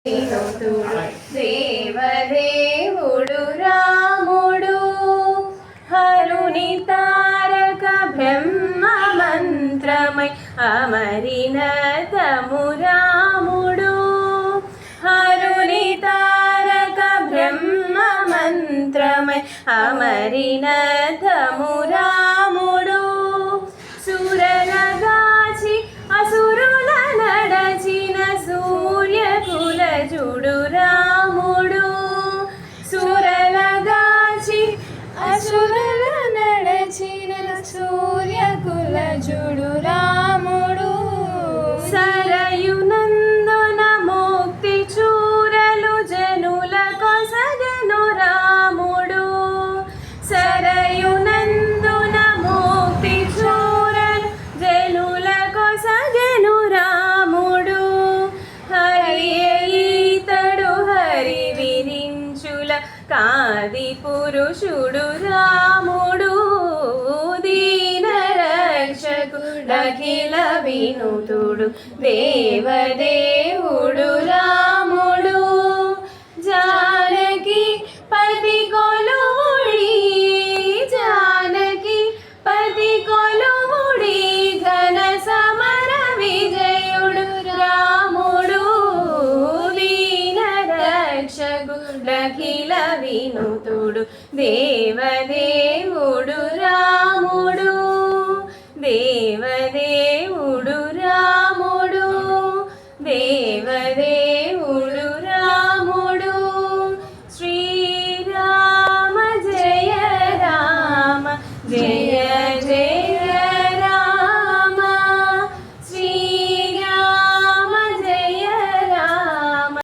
వినుతుడు దేవదేవుడు రాముడు హరుని తారక బ్రహ్మ మంత్రమై అమరినతము రాముడు హరుని తారక బ్రహ్మ మంత్రమై అమరినతము రాముడు సురనగాచి అసురుల నడచిన సూర్యకులజుడు రాముడు సురనగాచి అసురుల నడచిన సూర్యకులజుడు రాముడు సరయునందున ముక్తి చూరలు జనుల కొసగను రాముడు సరయునందున ముక్తి చూరలు జనుల కొసగను రాముడు హరి ఈతడు హరి విరించుల కాది పురుషుడు రాముడు దీన రక్షకుడఖిల వినుతుడు దేవదేవుడు రాముడు జానకి పతి కొలువుడి జానకి పతి కొలువుడి ఘన సమర విజయుడు రాముడు వీర రక్షకుడఖిల వినుతుడు దేవదేవుడు